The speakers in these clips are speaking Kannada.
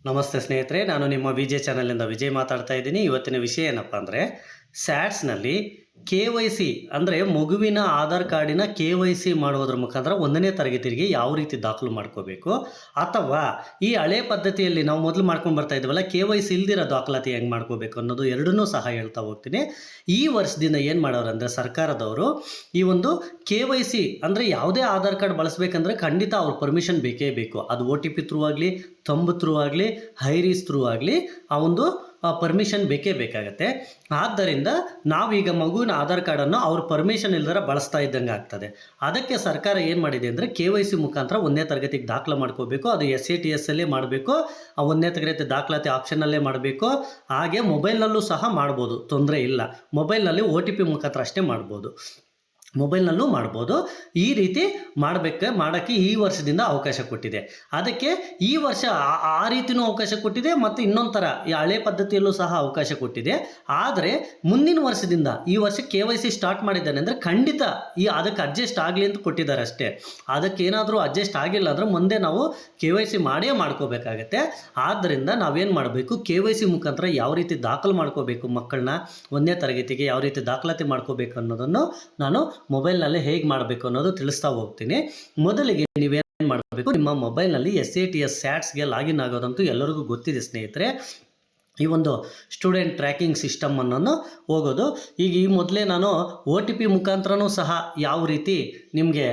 ನಮಸ್ತೆ ಸ್ನೇಹಿತರೆ, ನಾನು ನಿಮ್ಮ ವಿಜೆ ಚಾನಲಿಂದ ವಿಜಯ್ ಮಾತಾಡ್ತಾ ಇದ್ದೀನಿ. ಇವತ್ತಿನ ವಿಷಯ ಏನಪ್ಪ ಅಂದರೆ, ಸ್ಯಾಟ್ಸ್ನಲ್ಲಿ KYC ಅಂದರೆ ಮಗುವಿನ ಆಧಾರ್ ಕಾರ್ಡಿನ KYC ಮಾಡುವುದರ ಮುಖಾಂತರ 1ನೇ ತರಗತಿಗೆ ಯಾವ ರೀತಿ ದಾಖಲು ಮಾಡ್ಕೋಬೇಕು, ಅಥವಾ ಈ ಹಳೆ ಪದ್ಧತಿಯಲ್ಲಿ ನಾವು ಮೊದಲು ಮಾಡ್ಕೊಂಡು ಬರ್ತಾ ಇದ್ದೀವಲ್ಲ KYC ಇಲ್ದಿರೋ ದಾಖಲಾತಿ ಹೆಂಗೆ ಮಾಡ್ಕೋಬೇಕು ಅನ್ನೋದು ಎರಡನ್ನೂ ಸಹ ಹೇಳ್ತಾ ಹೋಗ್ತೀನಿ. ಈ ವರ್ಷದಿಂದ ಏನು ಮಾಡೋರು ಅಂದರೆ ಸರ್ಕಾರದವರು ಈ ಒಂದು KYC ಅಂದರೆ ಯಾವುದೇ ಆಧಾರ್ ಕಾರ್ಡ್ ಬಳಸಬೇಕಂದ್ರೆ ಖಂಡಿತ ಅವ್ರ ಪರ್ಮಿಷನ್ ಬೇಕೇ ಬೇಕು. ಅದು OTP ಥ್ರೂ ಆಗಲಿ, ತಂಬ್ ಥ್ರೂ ಆಗಲಿ, ಹೈರೀಸ್ ಥ್ರೂ ಆಗಲಿ ಆ ಒಂದು ಪರ್ಮಿಷನ್ ಬೇಕೇ ಬೇಕಾಗತ್ತೆ. ಆದ್ದರಿಂದ ನಾವೀಗ ಮಗುವಿನ ಆಧಾರ್ ಕಾರ್ಡನ್ನು ಅವ್ರ ಪರ್ಮಿಷನ್ ಇಲ್ದರ ಬಳಸ್ತಾ ಇದ್ದಂಗೆ ಆಗ್ತದೆ. ಅದಕ್ಕೆ ಸರ್ಕಾರ ಏನು ಮಾಡಿದೆ ಅಂದರೆ KYC ಮುಖಾಂತರ 1ನೇ ತರಗತಿಗೆ ದಾಖಲೆ ಮಾಡ್ಕೋಬೇಕು. ಅದು SATS ಅಲ್ಲೇ ಮಾಡಬೇಕು, ಆ 1ನೇ ತರಗತಿ ದಾಖಲಾತಿ ಆಪ್ಷನಲ್ಲೇ ಮಾಡಬೇಕು. ಹಾಗೆ ಮೊಬೈಲ್ನಲ್ಲೂ ಸಹ ಮಾಡ್ಬೋದು, ತೊಂದರೆ ಇಲ್ಲ. ಮೊಬೈಲ್ನಲ್ಲಿ OTP ಮುಖಾಂತರ ಅಷ್ಟೇ ಮಾಡ್ಬೋದು, ಮೊಬೈಲ್ನಲ್ಲೂ ಮಾಡ್ಬೋದು. ಈ ರೀತಿ ಮಾಡೋಕ್ಕೆ ಈ ವರ್ಷದಿಂದ ಅವಕಾಶ ಕೊಟ್ಟಿದೆ. ಅದಕ್ಕೆ ಈ ವರ್ಷ ಆ ರೀತಿಯೂ ಅವಕಾಶ ಕೊಟ್ಟಿದೆ, ಮತ್ತು ಇನ್ನೊಂದು ಥರ ಈ ಹಳೆ ಪದ್ಧತಿಯಲ್ಲೂ ಸಹ ಅವಕಾಶ ಕೊಟ್ಟಿದೆ. ಆದರೆ ಮುಂದಿನ ವರ್ಷದಿಂದ ಈ ವರ್ಷ KYC ಸ್ಟಾರ್ಟ್ ಮಾಡಿದ್ದಾನೆ ಅಂದರೆ ಖಂಡಿತ ಅದಕ್ಕೆ ಅಡ್ಜಸ್ಟ್ ಆಗಲಿ ಅಂತ ಕೊಟ್ಟಿದ್ದಾರೆ ಅಷ್ಟೇ. ಅದಕ್ಕೇನಾದರೂ ಅಡ್ಜಸ್ಟ್ ಆಗಿಲ್ಲ ಅಂದರೆ ಮುಂದೆ ನಾವು KYC ಮಾಡ್ಕೋಬೇಕಾಗತ್ತೆ. ಆದ್ದರಿಂದ ನಾವೇನು ಮಾಡಬೇಕು, KYC ಮುಖಾಂತರ ಯಾವ ರೀತಿ ದಾಖಲು ಮಾಡ್ಕೋಬೇಕು, ಮಕ್ಕಳನ್ನ 1ನೇ ತರಗತಿಗೆ ಯಾವ ರೀತಿ ದಾಖಲಾತಿ ಮಾಡ್ಕೋಬೇಕು ಅನ್ನೋದನ್ನು ನಾನು ಮೊಬೈಲ್ನಲ್ಲಿ ಹೇಗೆ ಮಾಡಬೇಕು ಅನ್ನೋದು ತಿಳಿಸ್ತಾ ಹೋಗ್ತೀನಿ. ಮೊದಲಿಗೆ ನೀವೇನು ಮಾಡಬೇಕು, ನಿಮ್ಮ ಮೊಬೈಲ್ನಲ್ಲಿ SATS ಸ್ಯಾಟ್ಸ್ಗೆ ಲಾಗಿನ್ ಆಗೋದಂತೂ ಎಲ್ಲರಿಗೂ ಗೊತ್ತಿದೆ ಸ್ನೇಹಿತರೆ. ಈ ಒಂದು ಸ್ಟೂಡೆಂಟ್ ಟ್ರ್ಯಾಕಿಂಗ್ ಸಿಸ್ಟಮ್ ಅನ್ನೋದು ಹೋಗೋದು. ಈಗ ಈ ಮೊದಲೇ ನಾನು OTP ಮುಖಾಂತರನೂ ಸಹ ಯಾವ ರೀತಿ ನಿಮಗೆ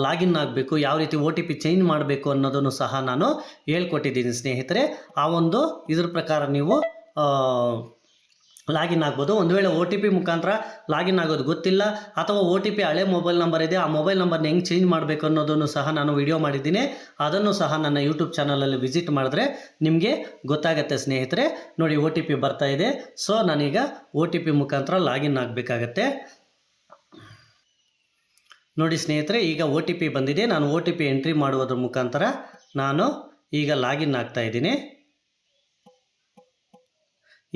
ಲಾಗಿನ್ ಆಗಬೇಕು, ಯಾವ ರೀತಿ OTP ಚೇಂಜ್ ಮಾಡಬೇಕು ಅನ್ನೋದನ್ನು ಸಹ ನಾನು ಹೇಳ್ಕೊಟ್ಟಿದ್ದೀನಿ ಸ್ನೇಹಿತರೆ. ಆ ಒಂದು ಇದ್ರ ಪ್ರಕಾರ ನೀವು ಲಾಗಿನ್ ಆಗ್ಬೋದು. ಒಂದು ವೇಳೆ OTP ಮುಖಾಂತರ ಲಾಗಿನ್ ಆಗೋದು ಗೊತ್ತಿಲ್ಲ, ಅಥವಾ OTP ಹಳೆ ಮೊಬೈಲ್ ನಂಬರ್ ಇದೆ, ಆ ಮೊಬೈಲ್ ನಂಬರ್ನ ಹೆಂಗೆ ಚೇಂಜ್ ಮಾಡಬೇಕು ಅನ್ನೋದನ್ನು ಸಹ ನಾನು ವಿಡಿಯೋ ಮಾಡಿದ್ದೀನಿ. ಅದನ್ನು ಸಹ ನನ್ನ ಯೂಟ್ಯೂಬ್ ಚಾನಲಲ್ಲಿ ವಿಸಿಟ್ ಮಾಡಿದ್ರೆ ನಿಮಗೆ ಗೊತ್ತಾಗುತ್ತೆ ಸ್ನೇಹಿತರೆ. ನೋಡಿ, OTP ಬರ್ತಾ ಇದೆ. ಸೊ ನಾನೀಗ OTP ಮುಖಾಂತರ ಲಾಗಿನ್ ಆಗಬೇಕಾಗತ್ತೆ. ನೋಡಿ ಸ್ನೇಹಿತರೆ, ಈಗ OTP ಬಂದಿದೆ. ನಾನು OTP ಎಂಟ್ರಿ ಮಾಡುವುದರ ಮುಖಾಂತರ ನಾನು ಈಗ ಲಾಗಿನ್ ಆಗ್ತಾ ಇದ್ದೀನಿ.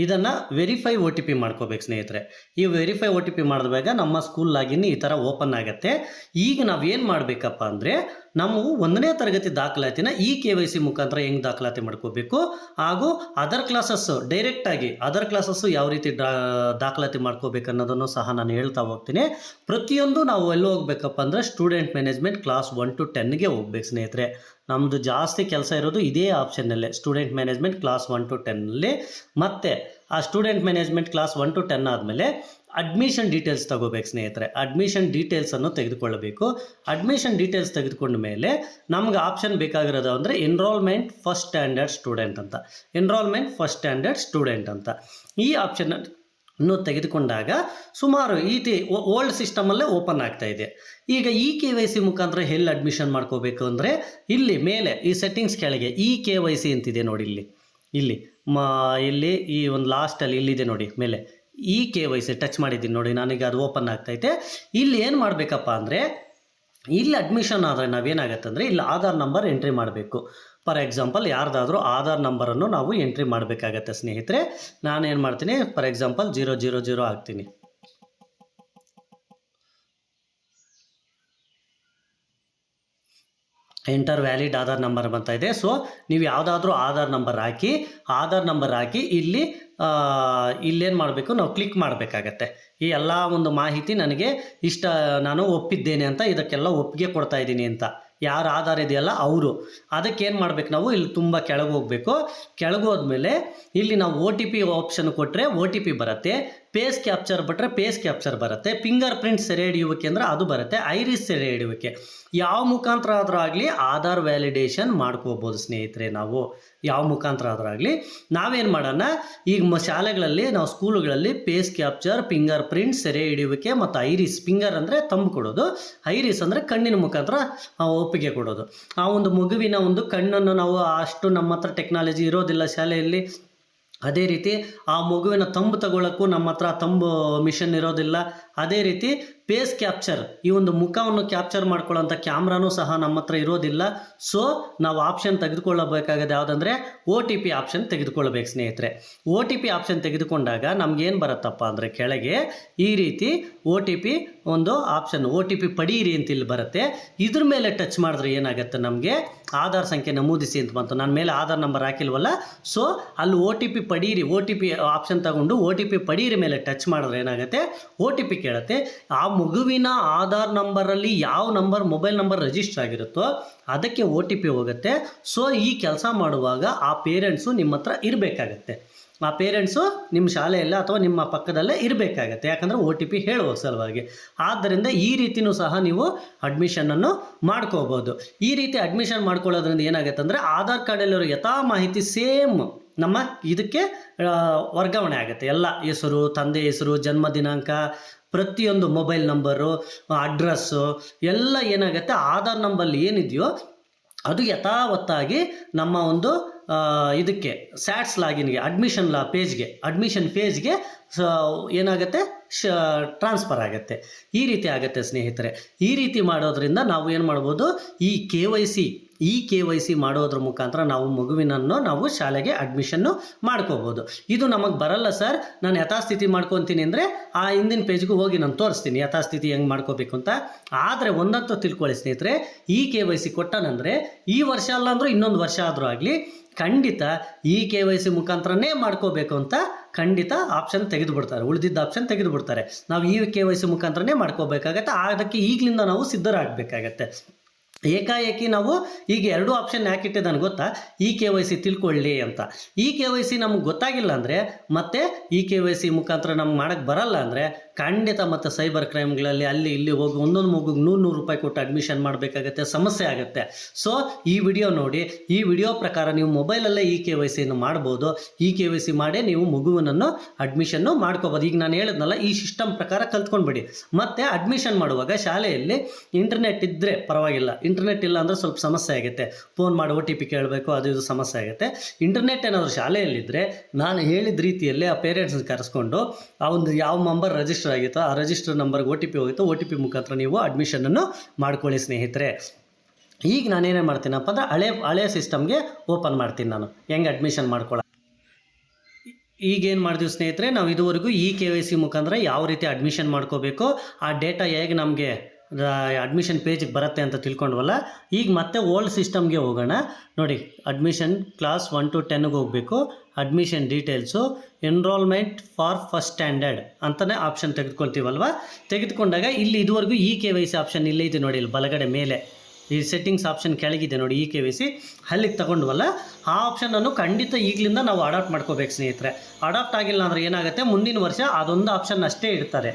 ಇದನ್ನು ವೆರಿಫೈ OTP ಮಾಡ್ಕೋಬೇಕು ಸ್ನೇಹಿತರೆ. ಈ ವೆರಿಫೈ OTP ಮಾಡಿದಾಗ ನಮ್ಮ ಸ್ಕೂಲ್ ಲಾಗಿನ್ ಈ ಥರ ಓಪನ್ ಆಗುತ್ತೆ. ಈಗ ನಾವೇನು ಮಾಡಬೇಕಪ್ಪ ಅಂದರೆ, ನಾವು 1ನೇ ತರಗತಿ ದಾಖಲಾತಿನ ಈ KYC ಮುಖಾಂತರ ಹೆಂಗೆ ದಾಖಲಾತಿ ಮಾಡ್ಕೋಬೇಕು, ಹಾಗೂ ಅದರ್ ಕ್ಲಾಸಸ್ಸು ಡೈರೆಕ್ಟಾಗಿ ಅದರ್ ಕ್ಲಾಸಸ್ಸು ಯಾವ ರೀತಿ ದಾಖಲಾತಿ ಮಾಡ್ಕೋಬೇಕು ಅನ್ನೋದನ್ನು ಸಹ ನಾನು ಹೇಳ್ತಾ ಹೋಗ್ತೀನಿ. ಪ್ರತಿಯೊಂದು ನಾವು ಎಲ್ಲಿ ಹೋಗ್ಬೇಕಪ್ಪ ಅಂದರೆ ಸ್ಟೂಡೆಂಟ್ ಮ್ಯಾನೇಜ್ಮೆಂಟ್ ಕ್ಲಾಸ್ 1 to 10ಗೆ ಹೋಗ್ಬೇಕು ಸ್ನೇಹಿತರೆ. ನಮ್ಮದು ಜಾಸ್ತಿ ಕೆಲಸ ಇರೋದು ಇದೇ ಆಪ್ಷನ್ನಲ್ಲೇ, ಸ್ಟೂಡೆಂಟ್ ಮ್ಯಾನೇಜ್ಮೆಂಟ್ ಕ್ಲಾಸ್ 1 to 10ನಲ್ಲಿ. ಮತ್ತು ಆ ಸ್ಟೂಡೆಂಟ್ ಮ್ಯಾನೇಜ್ಮೆಂಟ್ ಕ್ಲಾಸ್ 1 to 10 ಆದಮೇಲೆ ಅಡ್ಮಿಷನ್ ಡೀಟೇಲ್ಸ್ ತಗೋಬೇಕು ಸ್ನೇಹಿತರೆ. ಅಡ್ಮಿಷನ್ ಡೀಟೇಲ್ಸನ್ನು ತೆಗೆದುಕೊಳ್ಳಬೇಕು. ಅಡ್ಮಿಷನ್ ಡೀಟೇಲ್ಸ್ ತೆಗೆದುಕೊಂಡ ಮೇಲೆ ನಮ್ಗೆ ಆಪ್ಷನ್ ಬೇಕಾಗಿರೋದು ಅಂದರೆ ಎನ್ರೋಲ್ಮೆಂಟ್ ಫಸ್ಟ್ ಸ್ಟ್ಯಾಂಡರ್ಡ್ ಸ್ಟೂಡೆಂಟ್ ಅಂತ, ಎನ್ರೋಲ್ಮೆಂಟ್ ಫಸ್ಟ್ ಸ್ಟ್ಯಾಂಡರ್ಡ್ ಸ್ಟೂಡೆಂಟ್ ಅಂತ. ಈ ಆಪ್ಷನ್ನು ತೆಗೆದುಕೊಂಡಾಗ ಸುಮಾರು ಓಲ್ಡ್ ಸಿಸ್ಟಮಲ್ಲೇ ಓಪನ್ ಆಗ್ತಾ ಇದೆ. ಈಗ ಈ KYC ಮುಖಾಂತರ ಎಲ್ಲಿ ಅಡ್ಮಿಷನ್ ಮಾಡ್ಕೋಬೇಕು ಅಂದರೆ, ಇಲ್ಲಿ ಮೇಲೆ ಈ ಸೆಟ್ಟಿಂಗ್ಸ್ ಕೆಳಗೆ KYC ಅಂತಿದೆ ನೋಡಿ, ಇಲ್ಲಿ ಈ ಒಂದು ಲಾಸ್ಟಲ್ಲಿ ಇಲ್ಲಿದೆ ನೋಡಿ ಮೇಲೆ KYC ಟಚ್ ಮಾಡಿದ್ದೀನಿ ನೋಡಿ, ನನಗೆ ಅದು ಓಪನ್ ಆಗ್ತೈತೆ. ಇಲ್ಲಿ ಏನು ಮಾಡಬೇಕಪ್ಪ ಅಂದರೆ, ಇಲ್ಲಿ ಅಡ್ಮಿಷನ್ ಆದರೆ ನಾವೇನಾಗತ್ತೆ ಅಂದರೆ, ಇಲ್ಲಿ ಆಧಾರ್ ನಂಬರ್ ಎಂಟ್ರಿ ಮಾಡಬೇಕು. ಫಾರ್ ಎಕ್ಸಾಂಪಲ್ ಯಾರ್ದಾದ್ರೂ ಆಧಾರ್ ನಂಬರನ್ನು ನಾವು ಎಂಟ್ರಿ ಮಾಡಬೇಕಾಗತ್ತೆ ಸ್ನೇಹಿತರೆ. ನಾನೇನು ಮಾಡ್ತೀನಿ, ಫಾರ್ ಎಕ್ಸಾಂಪಲ್ 000 ಹಾಕ್ತೀನಿ. ಎಂಟರ್ ವ್ಯಾಲಿಡ್ ಆಧಾರ್ ನಂಬರ್ ಬರ್ತಾ ಇದೆ. ಸೊ ನೀವು ಯಾವುದಾದ್ರೂ ಆಧಾರ್ ನಂಬರ್ ಹಾಕಿ ಇಲ್ಲೇನು ಮಾಡಬೇಕು, ನಾವು ಕ್ಲಿಕ್ ಮಾಡಬೇಕಾಗತ್ತೆ. ಈ ಎಲ್ಲ ಒಂದು ಮಾಹಿತಿ ನನಗೆ ನಾನು ಒಪ್ಪಿದ್ದೇನೆ ಅಂತ, ಇದಕ್ಕೆಲ್ಲ ಒಪ್ಪಿಗೆ ಕೊಡ್ತಾ ಇದ್ದೀನಿ ಅಂತ ಯಾರು ಆಧಾರ್ ಇದೆಯಲ್ಲ ಅವರು. ಅದಕ್ಕೇನು ಮಾಡಬೇಕು, ನಾವು ಇಲ್ಲಿ ತುಂಬ ಕೆಳಗೆ ಹೋಗಬೇಕು. ಕೆಳಗೆ ಹೋದ್ಮೇಲೆ ಇಲ್ಲಿ ನಾವು OTP ಆಪ್ಷನ್ ಕೊಟ್ಟರೆ OTP ಬರುತ್ತೆ, ಫೇಸ್ ಕ್ಯಾಪ್ಚರ್ ಬಿಟ್ಟರೆ ಫೇಸ್ ಕ್ಯಾಪ್ಚರ್ ಬರುತ್ತೆ, ಫಿಂಗರ್ ಪ್ರಿಂಟ್ ಸೆರೆ ಹಿಡಿಯುವಿಕೆ ಅಂದರೆ ಅದು ಬರುತ್ತೆ, ಐರಿಸ್ ಸೆರೆ ಹಿಡಿಯುವಿಕೆ. ಯಾವ ಮುಖಾಂತರ ಆದರೂ ಆಗಲಿ ಆಧಾರ್ ವ್ಯಾಲಿಡೇಷನ್ ಮಾಡ್ಕೋಬೋದು ಸ್ನೇಹಿತರೆ. ನಾವು ಯಾವ ಮುಖಾಂತರ ಆದರೂ ಆಗಲಿ ನಾವೇನು ಮಾಡೋಣ, ಈಗ ಶಾಲೆಗಳಲ್ಲಿ ನಾವು ಸ್ಕೂಲುಗಳಲ್ಲಿ ಫೇಸ್ ಕ್ಯಾಪ್ಚರ್, ಫಿಂಗರ್ ಪ್ರಿಂಟ್ ಸೆರೆ ಹಿಡಿಯುವಿಕೆ ಮತ್ತು ಐರಿಸ್, ಫಿಂಗರ್ ಅಂದರೆ ತಂಬು ಕೊಡೋದು, ಐರಿಸ್ ಅಂದರೆ ಕಣ್ಣಿನ ಮುಖಾಂತರ ಒಪ್ಪಿಗೆ ಕೊಡೋದು. ಆ ಒಂದು ಮಗುವಿನ ಒಂದು ಕಣ್ಣನ್ನು ನಾವು ಅಷ್ಟು ನಮ್ಮ ಹತ್ರ ಟೆಕ್ನಾಲಜಿ ಇರೋದಿಲ್ಲ ಶಾಲೆಯಲ್ಲಿ. ಅದೇ ರೀತಿ ಆ ಮಗುವಿನ ತಂಬು ತಗೊಳ್ಳೋಕ್ಕೂ ನಮ್ಮ ಹತ್ರ ತಂಬು ಮಿಷನ್ ಇರೋದಿಲ್ಲ. ಅದೇ ರೀತಿ ಫೇಸ್ ಕ್ಯಾಪ್ಚರ್, ಈ ಒಂದು ಮುಖವನ್ನು ಕ್ಯಾಪ್ಚರ್ ಮಾಡ್ಕೊಳ್ಳೋಂಥ ಕ್ಯಾಮ್ರಾನೂ ಸಹ ನಮ್ಮ ಹತ್ರ ಇರೋದಿಲ್ಲ. ಸೊ ನಾವು ಆಪ್ಷನ್ ತೆಗೆದುಕೊಳ್ಳಬೇಕಾಗದು ಯಾವುದಂದರೆ OTP ಆಪ್ಷನ್ ತೆಗೆದುಕೊಳ್ಳಬೇಕು ಸ್ನೇಹಿತರೆ. OTP ಆಪ್ಷನ್ ತೆಗೆದುಕೊಂಡಾಗ ನಮಗೇನು ಬರುತ್ತಪ್ಪ ಅಂದರೆ ಕೆಳಗೆ ಈ ರೀತಿ OTP ಒಂದು ಆಪ್ಷನ್ OTP ಪಡೀರಿ ಅಂತ ಇಲ್ಲಿ ಬರುತ್ತೆ. ಇದ್ರ ಮೇಲೆ ಟಚ್ ಮಾಡಿದ್ರೆ ಏನಾಗುತ್ತೆ, ನಮಗೆ ಆಧಾರ್ ಸಂಖ್ಯೆ ನಮೂದಿಸಿ ಅಂತ ಬಂತು. ನನ್ನ ಮೇಲೆ ಆಧಾರ್ ನಂಬರ್ ಹಾಕಿಲ್ವಲ್ಲ, ಸೊ ಅಲ್ಲಿ OTP ಪಡೀರಿ, OTP ಆಪ್ಷನ್ ತಗೊಂಡು OTP ಪಡೀರಿ ಮೇಲೆ ಟಚ್ ಮಾಡಿದ್ರೆ ಏನಾಗುತ್ತೆ, OTP ಕೇಳುತ್ತೆ. ಆ ಮಗುವಿನ ಆಧಾರ್ ನಂಬರಲ್ಲಿ ಯಾವ ನಂಬರ್ ಮೊಬೈಲ್ ನಂಬರ್ ರಿಜಿಸ್ಟರ್ ಆಗಿರುತ್ತೋ ಅದಕ್ಕೆ OTP ಹೋಗುತ್ತೆ. ಸೊ ಈ ಕೆಲಸ ಮಾಡುವಾಗ ಆ ಪೇರೆಂಟ್ಸು ನಿಮ್ಮ ಹತ್ರ ಇರಬೇಕಾಗತ್ತೆ. ಆ ಪೇರೆಂಟ್ಸು ನಿಮ್ಮ ಶಾಲೆಯಲ್ಲೇ ಅಥವಾ ನಿಮ್ಮ ಪಕ್ಕದಲ್ಲೇ ಇರಬೇಕಾಗತ್ತೆ, ಯಾಕಂದರೆ OTP ಹೇಳುವ ಸಲುವಾಗಿ. ಆದ್ದರಿಂದ ಈ ರೀತಿಯೂ ಸಹ ನೀವು ಅಡ್ಮಿಷನನ್ನು ಮಾಡ್ಕೋಬೋದು. ಈ ರೀತಿ ಅಡ್ಮಿಷನ್ ಮಾಡ್ಕೊಳ್ಳೋದ್ರಿಂದ ಏನಾಗುತ್ತೆ ಅಂದರೆ ಆಧಾರ್ ಕಾರ್ಡಲ್ಲಿರೋ ಯಥಾ ಮಾಹಿತಿ ಸೇಮ್ ನಮ್ಮ ಇದಕ್ಕೆ ವರ್ಗಾವಣೆ ಆಗುತ್ತೆ. ಎಲ್ಲ ಹೆಸರು, ತಂದೆ ಹೆಸರು, ಜನ್ಮ ದಿನಾಂಕ, ಪ್ರತಿಯೊಂದು ಮೊಬೈಲ್ ನಂಬರು, ಅಡ್ರೆಸ್ಸು ಎಲ್ಲ ಏನಾಗುತ್ತೆ ಆಧಾರ್ ನಂಬರಲ್ಲಿ ಏನಿದೆಯೋ ಅದು ಯಥಾವತ್ತಾಗಿ ನಮ್ಮ ಒಂದು ಇದಕ್ಕೆ ಸ್ಯಾಟ್ಸ್ ಲಾಗಿನ್ಗೆ ಅಡ್ಮಿಷನ್ ಪೇಜ್ಗೆ ಏನಾಗುತ್ತೆ ಟ್ರಾನ್ಸ್ಫರ್ ಆಗುತ್ತೆ. ಈ ರೀತಿ ಆಗುತ್ತೆ ಸ್ನೇಹಿತರೆ. ಈ ರೀತಿ ಮಾಡೋದ್ರಿಂದ ನಾವು ಏನು ಮಾಡ್ಬೋದು, ಈ KYC ಮಾಡೋದ್ರ ಮುಖಾಂತರ ನಾವು ಮಗುವಿನನ್ನು ನಾವು ಶಾಲೆಗೆ ಅಡ್ಮಿಷನ್ನು ಮಾಡ್ಕೋಬೋದು. ಇದು ನಮಗೆ ಬರಲ್ಲ ಸರ್, ನಾನು ಯಥಾಸ್ಥಿತಿ ಮಾಡ್ಕೊತೀನಿ ಅಂದರೆ ಆ ಹಿಂದಿನ ಪೇಜ್ಗೂ ಹೋಗಿ ನಾನು ತೋರಿಸ್ತೀನಿ ಯಥಾಸ್ಥಿತಿ ಹೆಂಗೆ ಮಾಡ್ಕೋಬೇಕು ಅಂತ. ಆದರೆ ಒಂದಂತೂ ತಿಳ್ಕೊಳ್ಳಿ ಸ್ನೇಹಿತರೆ, ಈ KYC ಕೊಟ್ಟನಂದರೆ ಈ ವರ್ಷ ಅಲ್ಲ ಅಂದರೂ ಇನ್ನೊಂದು ವರ್ಷ ಆದರೂ ಆಗಲಿ ಖಂಡಿತ ಈ KYC ಮುಖಾಂತರನೇ ಮಾಡ್ಕೋಬೇಕು ಅಂತ ಖಂಡಿತ ಆಪ್ಷನ್ ತೆಗೆದುಬಿಡ್ತಾರೆ, ಉಳಿದಿದ್ದ ಆಪ್ಷನ್ ತೆಗೆದುಬಿಡ್ತಾರೆ. ನಾವು ಈ KYC ಮುಖಾಂತರನೇ ಮಾಡ್ಕೋಬೇಕಾಗತ್ತೆ. ಅದಕ್ಕೆ ಈಗಲಿಂದ ನಾವು ಸಿದ್ಧರಾಗಬೇಕಾಗತ್ತೆ. ಏಕಾಏಕಿ ನಾವು ಈಗ 2 ಆಪ್ಷನ್ ಯಾಕೆ ಇಟ್ಟಿದ್ದಾನೆ ಗೊತ್ತಾ, ಈ KYC ತಿಳ್ಕೊಳ್ಳಿ ಅಂತ. ಈ KYC ನಮ್ಗೆ ಗೊತ್ತಾಗಿಲ್ಲ ಅಂದರೆ ಮತ್ತೆ ಈ KYC ಮುಖಾಂತರ ನಮ್ಗೆ ಮಾಡೋಕ್ಕೆ ಬರಲ್ಲ ಅಂದರೆ ಖಂಡಿತ ಮತ್ತು ಸೈಬರ್ ಕ್ರೈಮ್ಗಳಲ್ಲಿ ಅಲ್ಲಿ ಇಲ್ಲಿ ಹೋಗಿ ಒಂದೊಂದು ಮಗುಗೆ 100 ರೂಪಾಯಿ ಕೊಟ್ಟು ಅಡ್ಮಿಷನ್ ಮಾಡಬೇಕಾಗತ್ತೆ, ಸಮಸ್ಯೆ ಆಗುತ್ತೆ. ಸೊ ಈ ವಿಡಿಯೋ ನೋಡಿ, ಈ ವಿಡಿಯೋ ಪ್ರಕಾರ ನೀವು ಮೊಬೈಲಲ್ಲೇ ಈ KYCಯನ್ನು ಮಾಡ್ಬೋದು. ಈ KYC ಮಾಡೇ ನೀವು ಮಗುವಿನನ್ನು ಅಡ್ಮಿಷನ್ನು ಮಾಡ್ಕೋಬೋದು. ಈಗ ನಾನು ಹೇಳಿದ್ನಲ್ಲ, ಈ ಸಿಸ್ಟಮ್ ಪ್ರಕಾರ ಕಲ್ತ್ಕೊಂಡ್ಬಿಡಿ. ಮತ್ತು ಅಡ್ಮಿಷನ್ ಮಾಡುವಾಗ ಶಾಲೆಯಲ್ಲಿ ಇಂಟರ್ನೆಟ್ ಇದ್ದರೆ ಪರವಾಗಿಲ್ಲ, ಇಂಟರ್ನೆಟ್ ಇಲ್ಲ ಅಂದರೆ ಸ್ವಲ್ಪ ಸಮಸ್ಯೆ ಆಗುತ್ತೆ. ಫೋನ್ ಮಾಡಿ OTP ಕೇಳಬೇಕು, ಅದು ಇದು ಸಮಸ್ಯೆ ಆಗುತ್ತೆ. ಇಂಟರ್ನೆಟ್ ಏನಾದರೂ ಶಾಲೆಯಲ್ಲಿದ್ದರೆ ನಾನು ಹೇಳಿದ ರೀತಿಯಲ್ಲಿ ಆ ಪೇರೆಂಟ್ಸ್ನ ಕರೆಸ್ಕೊಂಡು ಆ ಒಂದು ಯಾವ ನಂಬರ್ ರಿಜಿಸ್ಟರ್ ಆಗಿತ್ತೋ ಆ ರಿಜಿಸ್ಟರ್ ನಂಬರ್ಗೆ OTP ಹೋಗಿತ್ತು, OTP ಮುಖಾಂತರ ನೀವು ಅಡ್ಮಿಷನನ್ನು ಮಾಡ್ಕೊಳ್ಳಿ ಸ್ನೇಹಿತರೆ. ಈಗ ನಾನೇನೇ ಮಾಡ್ತೀನಪ್ಪ ಅಂದರೆ ಹಳೆ ಸಿಸ್ಟಮ್ಗೆ ಓಪನ್ ಮಾಡ್ತೀನಿ ನಾನು, ಹೆಂಗೆ ಅಡ್ಮಿಷನ್ ಮಾಡ್ಕೊಳ್ಳೋ. ಈಗೇನು ಮಾಡಿದ್ವಿ ಸ್ನೇಹಿತರೆ, ನಾವು ಇದುವರೆಗೂ ಈ KYC ಮುಖಾಂತರ ಯಾವ ರೀತಿ ಅಡ್ಮಿಷನ್ ಮಾಡ್ಕೋಬೇಕು, ಆ ಡೇಟಾ ಹೇಗೆ ನಮಗೆ ಅಡ್ಮಿಷನ್ ಪೇಜಿಗೆ ಬರುತ್ತೆ ಅಂತ ತಿಳ್ಕೊಂಡ್ವಲ್ಲ. ಈಗ ಮತ್ತೆ ಓಲ್ಡ್ ಸಿಸ್ಟಮ್ಗೆ ಹೋಗೋಣ. ನೋಡಿ, ಅಡ್ಮಿಷನ್ ಕ್ಲಾಸ್ 1 to 10ಗೆ ಹೋಗಬೇಕು. Admission details, enrolment for first standard ಅಂತಲೇ ಆಪ್ಷನ್ ತೆಗೆದುಕೊಳ್ತೀವಲ್ವ. ತೆಗೆದುಕೊಂಡಾಗ ಇಲ್ಲಿ ಇದುವರೆಗೂ ಈ KYC ಆಪ್ಷನ್ ಇಲ್ಲೇ ಇದೆ ನೋಡಿ, ಇಲ್ಲಿ ಬಲಗಡೆ ಮೇಲೆ ಈ ಸೆಟ್ಟಿಂಗ್ಸ್ ಆಪ್ಷನ್ ಕೆಳಗಿದೆ ನೋಡಿ, ಈ KYC ಅಲ್ಲಿಗೆ ತಗೊಂಡ್ವಲ್ಲ. ಆ ಆಪ್ಷನನ್ನು ಖಂಡಿತ ಈಗಲಿಂದ ನಾವು ಅಡಾಪ್ಟ್ ಮಾಡ್ಕೋಬೇಕು ಸ್ನೇಹಿತರೆ. ಅಡಾಪ್ಟ್ ಆಗಿಲ್ಲ ಅಂದರೆ ಏನಾಗುತ್ತೆ, ಮುಂದಿನ ವರ್ಷ ಅದೊಂದು ಆಪ್ಷನ್ ಅಷ್ಟೇ ಇಡ್ತಾರೆ.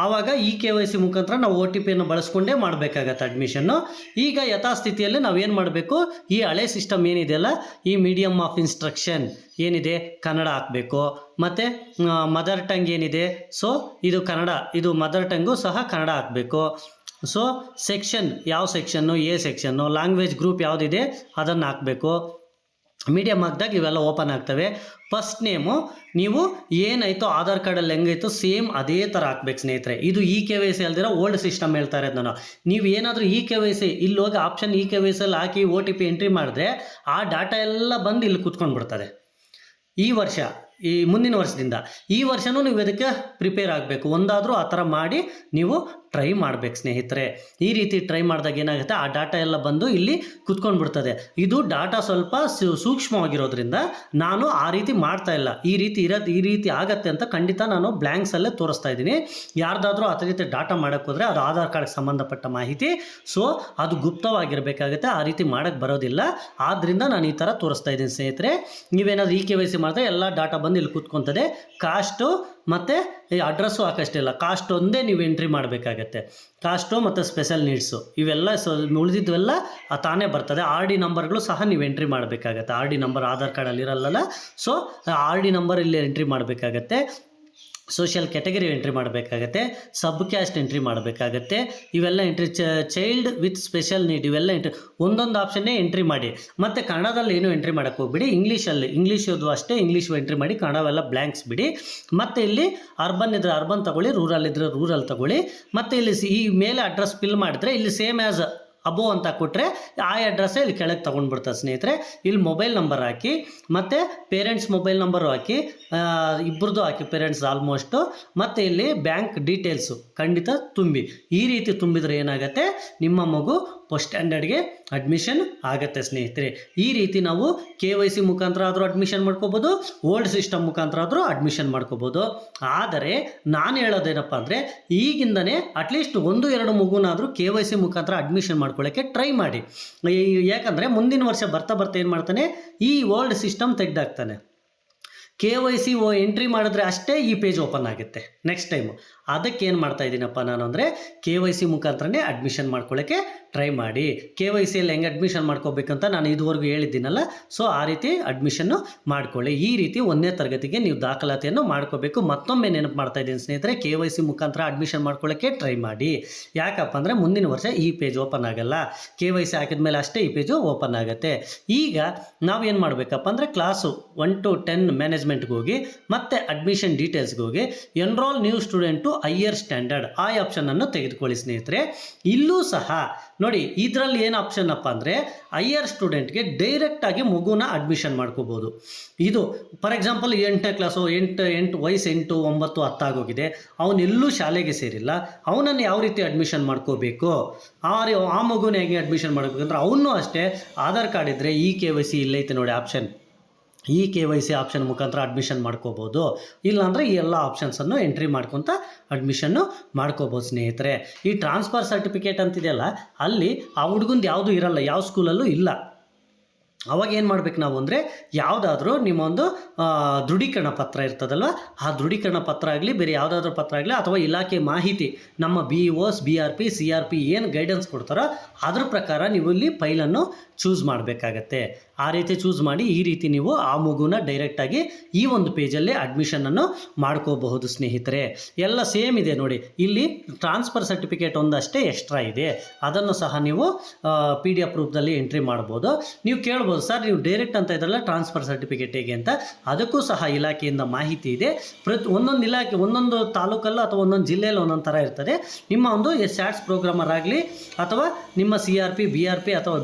ಆವಾಗ ಈ KYC ಮುಖಾಂತರ ನಾವು OTPಯನ್ನು ಬಳಸ್ಕೊಂಡೇ ಮಾಡಬೇಕಾಗತ್ತೆ ಅಡ್ಮಿಷನ್ನು. ಈಗ ಯಥಾಸ್ಥಿತಿಯಲ್ಲಿ ನಾವೇನು ಮಾಡಬೇಕು, ಈ ಹಳೆ ಸಿಸ್ಟಮ್ ಏನಿದೆಯಲ್ಲ, ಈ ಮೀಡಿಯಮ್ ಆಫ್ ಇನ್ಸ್ಟ್ರಕ್ಷನ್ ಏನಿದೆ ಕನ್ನಡ ಹಾಕಬೇಕು. ಮತ್ತು ಮದರ್ ಟಂಗ್ ಏನಿದೆ, ಸೊ ಇದು ಕನ್ನಡ, ಇದು ಮದರ್ ಟಂಗು ಸಹ ಕನ್ನಡ ಹಾಕಬೇಕು. ಸೊ ಸೆಕ್ಷನ್, ಯಾವ section, A section, language group ಯಾವುದಿದೆ ಅದನ್ನು ಹಾಕಬೇಕು. ಮೀಡಿಯಮ್ ಹಾಕಿದಾಗ ಇವೆಲ್ಲ ಓಪನ್ ಆಗ್ತವೆ. ಫಸ್ಟ್ ನೇಮು ನೀವು ಏನಾಯಿತು ಆಧಾರ್ ಕಾರ್ಡಲ್ಲಿ ಹೆಂಗಾಯಿತು ಸೇಮ್ ಅದೇ ಥರ ಹಾಕ್ಬೇಕು ಸ್ನೇಹಿತರೆ. ಇದು ಈ KYC ಅಲ್ದಿರೋ ಓಲ್ಡ್ ಸಿಸ್ಟಮ್ ಹೇಳ್ತಾ ಇರೋದು ನಾನು. ನೀವು ಏನಾದರೂ ಈ KYC ಇಲ್ಲಿ ಹೋಗಿ ಆಪ್ಷನ್ ಈ KYC ಅಲ್ಲಿ ಹಾಕಿ OTP ಎಂಟ್ರಿ ಮಾಡಿದ್ರೆ ಆ ಡಾಟಾ ಎಲ್ಲ ಬಂದು ಇಲ್ಲಿ ಕೂತ್ಕೊಂಡ್ಬಿಡ್ತದೆ. ಈ ವರ್ಷ, ಈ ಮುಂದಿನ ವರ್ಷದಿಂದ ಈ ವರ್ಷವೂ ನೀವು ಇದಕ್ಕೆ ಪ್ರಿಪೇರ್ ಆಗಬೇಕು. ಒಂದಾದರೂ ಆ ಥರ ಮಾಡಿ ನೀವು ಟ್ರೈ ಮಾಡಬೇಕು ಸ್ನೇಹಿತರೆ. ಈ ರೀತಿ ಟ್ರೈ ಮಾಡಿದಾಗ ಏನಾಗುತ್ತೆ, ಆ ಡಾಟಾ ಎಲ್ಲ ಬಂದು ಇಲ್ಲಿ ಕುತ್ಕೊಂಡ್ಬಿಡ್ತದೆ. ಇದು ಡಾಟಾ ಸ್ವಲ್ಪ ಸೂಕ್ಷ್ಮವಾಗಿರೋದ್ರಿಂದ ನಾನು ಆ ರೀತಿ ಮಾಡ್ತಾ ಇಲ್ಲ. ಈ ರೀತಿ ಆಗತ್ತೆ ಅಂತ ಖಂಡಿತ ನಾನು ಬ್ಲ್ಯಾಂಕ್ಸಲ್ಲೇ ತೋರಿಸ್ತಾ ಇದ್ದೀನಿ. ಯಾರ್ದಾದ್ರೂ ಆ ರೀತಿ ಡಾಟಾ ಮಾಡೋಕ್ಕೆ ಹೋದರೆ ಅದು ಆಧಾರ್ ಕಾರ್ಡ್ಗೆ ಸಂಬಂಧಪಟ್ಟ ಮಾಹಿತಿ, ಸೊ ಅದು ಗುಪ್ತವಾಗಿರಬೇಕಾಗುತ್ತೆ. ಆ ರೀತಿ ಮಾಡೋಕ್ಕೆ ಬರೋದಿಲ್ಲ. ಆದ್ದರಿಂದ ನಾನು ಈ ಥರ ತೋರಿಸ್ತಾ ಇದ್ದೀನಿ ಸ್ನೇಹಿತರೆ. ನೀವೇನಾದರೂ ಈ KYC ಮಾಡಿದ್ರೆ ಎಲ್ಲ ಡಾಟಾ ಬಂದು ಇಲ್ಲಿ ಕೂತ್ಕೊತದೆ. ಕಾಸ್ಟು ಮತ್ತು ಅಡ್ರೆಸ್ಸು ಹಾಕಷ್ಟಿಲ್ಲ, ಕಾಸ್ಟ್ ಒಂದೇ ನೀವು ಎಂಟ್ರಿ ಮಾಡಬೇಕಾಗತ್ತೆ. ಕಾಸ್ಟು ಮತ್ತು ಸ್ಪೆಷಲ್ ನೀಡ್ಸು ಇವೆಲ್ಲ ಉಳಿದಿದ್ವೆಲ್ಲ ತಾನೇ ಬರ್ತದೆ. RD ನಂಬರ್ಗಳು ಸಹ ನೀವು ಎಂಟ್ರಿ ಮಾಡಬೇಕಾಗತ್ತೆ. RD ನಂಬರ್ ಆಧಾರ್ ಕಾರ್ಡಲ್ಲಿ ಇರಲ್ಲ, ಸೊ RD ನಂಬರ್ ಇಲ್ಲಿ ಎಂಟ್ರಿ ಮಾಡಬೇಕಾಗತ್ತೆ. ಸೋಷಿಯಲ್ ಕ್ಯಾಟಗರಿ ಎಂಟ್ರಿ ಮಾಡಬೇಕಾಗತ್ತೆ, ಸಬ್ ಕ್ಯಾಸ್ಟ್ ಎಂಟ್ರಿ ಮಾಡಬೇಕಾಗತ್ತೆ. ಇವೆಲ್ಲ entry child with special need ಇವೆಲ್ಲ ಎಂಟ್ರಿ ಒಂದೊಂದು ಆಪ್ಷನ್ನೇ ಎಂಟ್ರಿ ಮಾಡಿ. ಮತ್ತು ಕನ್ನಡದಲ್ಲಿ ಏನು ಎಂಟ್ರಿ ಮಾಡೋಕ್ಕೆ ಹೋಗ್ಬಿಡಿ, ಇಂಗ್ಲೀಷದು ಅಷ್ಟೇ ಇಂಗ್ಲೀಷ್ ಎಂಟ್ರಿ ಮಾಡಿ, ಕನ್ನಡವೆಲ್ಲ ಬ್ಲ್ಯಾಂಕ್ಸ್ ಬಿಡಿ. ಮತ್ತು ಇಲ್ಲಿ ಅರ್ಬನ್ ಇದ್ದರೆ ಅರ್ಬನ್ ತಗೊಳ್ಳಿ, ರೂರಲ್ ಇದ್ದರೆ ರೂರಲ್ ತಗೊಳ್ಳಿ. ಮತ್ತು ಇಲ್ಲಿ ಈ ಮೇಲೆ ಅಡ್ರೆಸ್ ಫಿಲ್ ಮಾಡಿದ್ರೆ ಇಲ್ಲಿ ಸೇಮ್ ಆ್ಯಸ್ ಅಬೋ ಅಂತ ಕೊಟ್ಟರೆ ಆ ಅಡ್ರೆಸ್ಸೇ ಇಲ್ಲಿ ಕೆಳಗೆ ತೊಗೊಂಡ್ಬಿಡ್ತಾರೆ ಸ್ನೇಹಿತರೆ. ಇಲ್ಲಿ ಮೊಬೈಲ್ ನಂಬರ್ ಹಾಕಿ, ಮತ್ತು ಪೇರೆಂಟ್ಸ್ ಮೊಬೈಲ್ ನಂಬರು ಹಾಕಿ, ಇಬ್ಬರದು ಹಾಕಿ ಪೇರೆಂಟ್ಸ್ ಆಲ್ಮೋಸ್ಟು. ಮತ್ತು ಇಲ್ಲಿ ಬ್ಯಾಂಕ್ ಡೀಟೇಲ್ಸು ಖಂಡಿತ ತುಂಬಿ. ಈ ರೀತಿ ತುಂಬಿದರೆ ಏನಾಗುತ್ತೆ, ನಿಮ್ಮ ಮಗು ಫಸ್ಟ್ ಸ್ಟ್ಯಾಂಡರ್ಡ್ಗೆ ಅಡ್ಮಿಷನ್ ಆಗುತ್ತೆ ಸ್ನೇಹಿತರೆ. ಈ ರೀತಿ ನಾವು KYC ಮುಖಾಂತರ ಆದರೂ ಅಡ್ಮಿಷನ್ ಮಾಡ್ಕೋಬೋದು, ಓಲ್ಡ್ ಸಿಸ್ಟಮ್ ಮುಖಾಂತರ ಆದರೂ ಅಡ್ಮಿಷನ್ ಮಾಡ್ಕೋಬೋದು. ಆದರೆ ನಾನು ಹೇಳೋದೇನಪ್ಪ ಅಂದರೆ, ಈಗಿಂದನೇ ಅಟ್ಲೀಸ್ಟ್ 1-2 ಮಗುನಾದರೂ KYC ಮುಖಾಂತರ ಅಡ್ಮಿಷನ್ ಮಾಡ್ಕೊಳ್ಳೋಕ್ಕೆ ಟ್ರೈ ಮಾಡಿ. ಯಾಕಂದರೆ ಮುಂದಿನ ವರ್ಷ ಬರ್ತಾ ಏನು ಮಾಡ್ತಾನೆ, ಈ ಓಲ್ಡ್ ಸಿಸ್ಟಮ್ ತೆಗೆದಾಕ್ತಾನೆ. KYC ಎಂಟ್ರಿ ಮಾಡಿದ್ರೆ ಅಷ್ಟೇ ಈ ಪೇಜ್ ಓಪನ್ ಆಗುತ್ತೆ ನೆಕ್ಸ್ಟ್ ಟೈಮು. ಅದಕ್ಕೆ ಏನು ಮಾಡ್ತಾ ಇದ್ದೀನಪ್ಪ ನಾನು ಅಂದರೆ, KYC ಮುಖಾಂತರನೇ ಅಡ್ಮಿಷನ್ ಮಾಡ್ಕೊಳ್ಳೋಕ್ಕೆ ಟ್ರೈ ಮಾಡಿ. KYCಯಲ್ಲಿ ಹೆಂಗೆ ಅಡ್ಮಿಷನ್ ಮಾಡ್ಕೋಬೇಕಂತ ನಾನು ಇದುವರೆಗೂ ಹೇಳಿದ್ದೀನಲ್ಲ, ಸೊ ಆ ರೀತಿ ಅಡ್ಮಿಷನ್ನು ಮಾಡ್ಕೊಳ್ಳಿ. ಈ ರೀತಿ 1ನೇ ತರಗತಿಗೆ ನೀವು ದಾಖಲಾತಿಯನ್ನು ಮಾಡ್ಕೋಬೇಕು. ಮತ್ತೊಮ್ಮೆ ನೆನಪು ಮಾಡ್ತಾ ಇದ್ದೀನಿ ಸ್ನೇಹಿತರೆ, KYC ಮುಖಾಂತರ ಅಡ್ಮಿಷನ್ ಮಾಡ್ಕೊಳ್ಳೋಕ್ಕೆ ಟ್ರೈ ಮಾಡಿ. ಯಾಕಪ್ಪ ಅಂದರೆ ಮುಂದಿನ ವರ್ಷ ಈ ಪೇಜ್ ಓಪನ್ ಆಗಲ್ಲ, KYC ಹಾಕಿದ ಮೇಲೆ ಅಷ್ಟೇ ಈ ಪೇಜು ಓಪನ್ ಆಗುತ್ತೆ. ಈಗ ನಾವೇನು ಮಾಡಬೇಕಪ್ಪ ಅಂದರೆ, ಕ್ಲಾಸು 1 to 10 ಮ್ಯಾನೇಜ್ಮೆಂಟ್ಗೆ ಹೋಗಿ, ಮತ್ತು ಅಡ್ಮಿಷನ್ ಡೀಟೇಲ್ಸ್ಗೆ ಹೋಗಿ, enrol new student to higher standard ಆ ಆಪ್ಷನನ್ನು ತೆಗೆದುಕೊಳ್ಳಿ ಸ್ನೇಹಿತರೆ. ಇಲ್ಲೂ ಸಹ ನೋಡಿ, ಇದರಲ್ಲಿ ಏನು ಆಪ್ಷನ್ ಅಪ್ಪ ಅಂದರೆ, ಹೈಯರ್ ಸ್ಟೂಡೆಂಟ್ಗೆ ಡೈರೆಕ್ಟಾಗಿ ಮಗುನ ಅಡ್ಮಿಷನ್ ಮಾಡ್ಕೋಬೋದು. ಇದು ಫಾರ್ ಎಕ್ಸಾಂಪಲ್ 8ನೇ ಕ್ಲಾಸು, ವಯಸ್ಸು 8, 9, 10 ಆಗೋಗಿದೆ, ಅವನೆಲ್ಲೂ ಶಾಲೆಗೆ ಸೇರಿಲ್ಲ, ಅವನನ್ನು ಯಾವ ರೀತಿ ಅಡ್ಮಿಷನ್ ಮಾಡ್ಕೋಬೇಕು, ಆ ಮಗುನ ಹೇಗೆ ಅಡ್ಮಿಷನ್ ಮಾಡಬೇಕಂದ್ರೆ ಅವನು ಅಷ್ಟೇ ಆಧಾರ್ ಕಾರ್ಡ್ ಇದ್ದರೆ KYC ಇಲ್ಲೈತೆ ನೋಡಿ ಆಪ್ಷನ್, KYC ಆಪ್ಷನ್ ಮುಖಾಂತರ ಅಡ್ಮಿಷನ್ ಮಾಡ್ಕೋಬೋದು. ಇಲ್ಲಾಂದರೆ ಈ ಎಲ್ಲ ಆಪ್ಷನ್ಸನ್ನು ಎಂಟ್ರಿ ಮಾಡ್ಕೊತ ಅಡ್ಮಿಷನ್ನು ಮಾಡ್ಕೋಬೋದು ಸ್ನೇಹಿತರೆ. ಈ ಟ್ರಾನ್ಸ್ಫರ್ ಸರ್ಟಿಫಿಕೇಟ್ ಅಂತಿದೆಯಲ್ಲ, ಅಲ್ಲಿ ಆ ಹುಡುಗಂದು ಯಾವುದೂ ಇರಲ್ಲ, ಯಾವ ಸ್ಕೂಲಲ್ಲೂ ಇಲ್ಲ. ಅವಾಗ ಏನು ಮಾಡ್ಬೇಕು ನಾವು ಅಂದರೆ, ಯಾವುದಾದ್ರೂ ನಿಮ್ಮೊಂದು ದೃಢೀಕರಣ ಪತ್ರ ಇರ್ತದಲ್ವ, ಆ ದೃಢೀಕರಣ ಪತ್ರ ಆಗಲಿ, ಬೇರೆ ಯಾವುದಾದ್ರೂ ಪತ್ರ ಆಗಲಿ, ಅಥವಾ ಇಲಾಖೆ ಮಾಹಿತಿ ನಮ್ಮ BOS BRP CRP ಏನು ಗೈಡೆನ್ಸ್ ಕೊಡ್ತಾರೋ ಅದ್ರ ಪ್ರಕಾರ ನೀವು ಇಲ್ಲಿ ಫೈಲನ್ನು ಚೂಸ್ ಮಾಡಬೇಕಾಗತ್ತೆ. ಆ ರೀತಿ ಚೂಸ್ ಮಾಡಿ ಈ ರೀತಿ ನೀವು ಆ ಮಗುನ ಡೈರೆಕ್ಟಾಗಿ ಈ ಒಂದು ಪೇಜಲ್ಲಿ ಅಡ್ಮಿಷನನ್ನು ಮಾಡ್ಕೋಬಹುದು ಸ್ನೇಹಿತರೆ. ಎಲ್ಲ ಸೇಮ್ ಇದೆ ನೋಡಿ, ಇಲ್ಲಿ ಟ್ರಾನ್ಸ್ಫರ್ ಸರ್ಟಿಫಿಕೇಟ್ ಒಂದಷ್ಟೇ ಎಕ್ಸ್ಟ್ರಾ ಇದೆ, ಅದನ್ನು ಸಹ ನೀವು PDF ರೂಪದಲ್ಲಿ ಎಂಟ್ರಿ ಮಾಡ್ಬೋದು. ನೀವು ಕೇಳ್ಬೋದು, ಸರ್ ನೀವು ಡೈರೆಕ್ಟ್ ಅಂತ ಇದ್ರಲ್ಲ ಟ್ರಾನ್ಸ್ಫರ್ ಸರ್ಟಿಫಿಕೇಟ್ ಹೇಗೆ ಅಂತ. ಅದಕ್ಕೂ ಸಹ ಇಲಾಖೆಯಿಂದ ಮಾಹಿತಿ ಇದೆ. ಒಂದೊಂದು ಇಲಾಖೆ ಒಂದೊಂದು ತಾಲೂಕಲ್ಲೂ ಅಥವಾ ಒಂದೊಂದು ಜಿಲ್ಲೆಯಲ್ಲಿ ಒಂದೊಂದು ಥರ ಇರ್ತದೆ. ನಿಮ್ಮ ಒಂದು SATS ಪ್ರೋಗ್ರಾಮರ್ ಆಗಲಿ, ಅಥವಾ ನಿಮ್ಮ CRP BRP ಅಥವಾ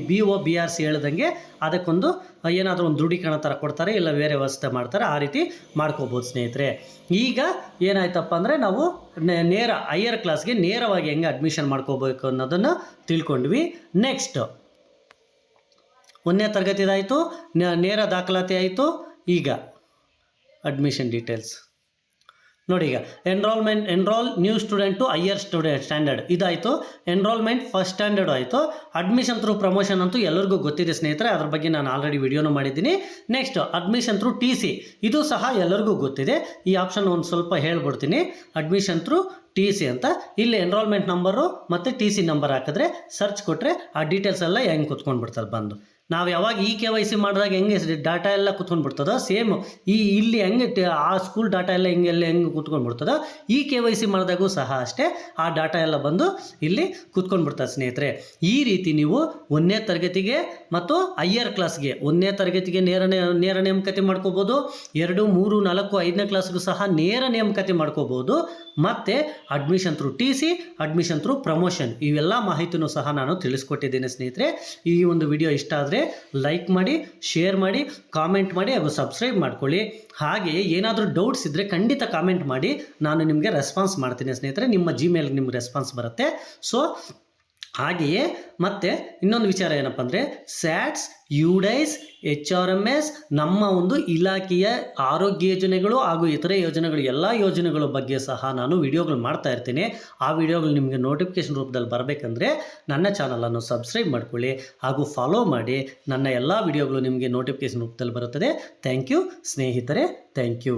BO BRC ಹೇಳ್ದಂಗೆ ಅದಕ್ಕೊಂದು ಏನಾದರೂ ಒಂದು ದೃಢೀಕರಣ ಥರ ಕೊಡ್ತಾರೆ, ಇಲ್ಲ ಬೇರೆ ವ್ಯವಸ್ಥೆ ಮಾಡ್ತಾರೆ, ಆ ರೀತಿ ಮಾಡ್ಕೋಬೋದು ಸ್ನೇಹಿತರೆ. ಈಗ ಏನಾಯ್ತಪ್ಪ ಅಂದರೆ, ನಾವು ನೇರ ಹೈಯರ್ ಕ್ಲಾಸ್ಗೆ ನೇರವಾಗಿ ಹೆಂಗೆ ಅಡ್ಮಿಷನ್ ಮಾಡ್ಕೋಬೇಕು ಅನ್ನೋದನ್ನು ತಿಳ್ಕೊಂಡ್ವಿ. ನೆಕ್ಸ್ಟ್ 1ನೇ ತರಗತಿದಾಯಿತು, ನೇರ ದಾಖಲಾತಿ ಆಯಿತು. ಈಗ ಅಡ್ಮಿಷನ್ ಡೀಟೇಲ್ಸ್ ನೋಡಿ. ಈಗ enrol new student to higher standard ಇದಾಯಿತು. ಎನ್ರೋಲ್ಮೆಂಟ್ ಫಸ್ಟ್ ಸ್ಟ್ಯಾಂಡರ್ಡ್ ಆಯಿತು. ಅಡ್ಮಿಷನ್ ಥ್ರೂ ಪ್ರಮೋಷನ್ ಅಂತೂ ಎಲ್ಲರಿಗೂ ಗೊತ್ತಿದೆ ಸ್ನೇಹಿತರೆ, ಅದ್ರ ಬಗ್ಗೆ ನಾನು ಆಲ್ರೆಡಿ ವಿಡಿಯೋನು ಮಾಡಿದ್ದೀನಿ. ನೆಕ್ಸ್ಟ್ ಅಡ್ಮಿಷನ್ ಥ್ರೂ TC, ಇದು ಸಹ ಎಲ್ಲರಿಗೂ ಗೊತ್ತಿದೆ. ಈ ಆಪ್ಷನ್ ಒಂದು ಸ್ವಲ್ಪ ಹೇಳ್ಬಿಡ್ತೀನಿ. ಅಡ್ಮಿಷನ್ ಥ್ರೂ TC ಅಂತ ಇಲ್ಲಿ ಎನ್ರೋಲ್ಮೆಂಟ್ ನಂಬರು ಮತ್ತು TC ನಂಬರ್ ಹಾಕಿದ್ರೆ ಸರ್ಚ್ ಕೊಟ್ಟರೆ ಆ ಡೀಟೇಲ್ಸ್ ಎಲ್ಲ ಹೆಂಗೆ ಕುತ್ಕೊಂಡ್ಬಿಡ್ತಾರೆ ಬಂದು. ನಾವು ಯಾವಾಗ KYC ಮಾಡಿದಾಗ ಹೆಂಗೆ ಡಾಟಾ ಎಲ್ಲ ಕುತ್ಕೊಂಡ್ಬಿಡ್ತದೋ, ಸೇಮ್ ಇಲ್ಲಿ ಹೆಂಗೆ ಆ ಸ್ಕೂಲ್ ಡಾಟಾ ಎಲ್ಲ ಹೆಂಗೆ ಕುತ್ಕೊಂಡ್ಬಿಡ್ತದೋ, KYC ಮಾಡಿದಾಗೂ ಸಹ ಅಷ್ಟೇ ಆ ಡಾಟಾ ಎಲ್ಲ ಬಂದು ಇಲ್ಲಿ ಕುತ್ಕೊಂಡ್ಬಿಡ್ತದೆ ಸ್ನೇಹಿತರೆ. ಈ ರೀತಿ ನೀವು 1ನೇ ತರಗತಿಗೆ ಮತ್ತು ಹೈಯರ್ ಕ್ಲಾಸ್ಗೆ 1ನೇ ತರಗತಿಗೆ ನೇರ ನೇಮಕಾತಿ ಮಾಡ್ಕೋಬೋದು, 2, 3, 4, 5ನೇ ಕ್ಲಾಸ್ಗೂ ಸಹ ನೇರ ನೇಮಕಾತಿ ಮಾಡ್ಕೋಬೋದು. ಮತ್ತು admission through TC, admission through promotion, ಇವೆಲ್ಲ ಮಾಹಿತಿನೂ ಸಹ ನಾನು ತಿಳಿಸ್ಕೊಟ್ಟಿದ್ದೇನೆ ಸ್ನೇಹಿತರೆ. ಈ ಒಂದು ವಿಡಿಯೋ ಇಷ್ಟ ಆದರೆ ಲೈಕ್ ಮಾಡಿ, ಶೇರ್ ಮಾಡಿ, ಕಾಮೆಂಟ್ ಮಾಡಿ, ಹಾಗೂ ಸಬ್ಸ್ಕ್ರೈಬ್ ಮಾಡ್ಕೊಳ್ಳಿ. ಹಾಗೆ ಏನಾದರೂ ಡೌಟ್ಸ್ ಇದ್ದರೆ ಖಂಡಿತ ಕಾಮೆಂಟ್ ಮಾಡಿ, ನಾನು ನಿಮಗೆ ರೆಸ್ಪಾನ್ಸ್ ಮಾಡ್ತೀನಿ ಸ್ನೇಹಿತರೆ. ನಿಮ್ಮ Gmailಗೆ ನಿಮ್ಗೆ ರೆಸ್ಪಾನ್ಸ್ ಬರುತ್ತೆ. ಸೊ ಹಾಗೆಯೇ ಮತ್ತೆ ಇನ್ನೊಂದು ವಿಚಾರ ಏನಪ್ಪ ಅಂದರೆ, SATS, UDIS, HRMS ನಮ್ಮ ಒಂದು ಇಲಾಖೆಯ ಆರೋಗ್ಯ ಯೋಜನೆಗಳು ಹಾಗೂ ಇತರೆ ಯೋಜನೆಗಳು, ಎಲ್ಲ ಯೋಜನೆಗಳ ಬಗ್ಗೆ ಸಹ ನಾನು ವಿಡಿಯೋಗಳು ಮಾಡ್ತಾ ಇರ್ತೀನಿ. ಆ ವಿಡಿಯೋಗಳು ನಿಮಗೆ ನೋಟಿಫಿಕೇಶನ್ ರೂಪದಲ್ಲಿ ಬರಬೇಕಂದ್ರೆ ನನ್ನ ಚಾನಲನ್ನು ಸಬ್ಸ್ಕ್ರೈಬ್ ಮಾಡ್ಕೊಳ್ಳಿ ಹಾಗೂ ಫಾಲೋ ಮಾಡಿ. ನನ್ನ ಎಲ್ಲ ವಿಡಿಯೋಗಳು ನಿಮಗೆ ನೋಟಿಫಿಕೇಶನ್ ರೂಪದಲ್ಲಿ ಬರುತ್ತದೆ. ಥ್ಯಾಂಕ್ ಯು ಸ್ನೇಹಿತರೆ, ಥ್ಯಾಂಕ್ ಯು.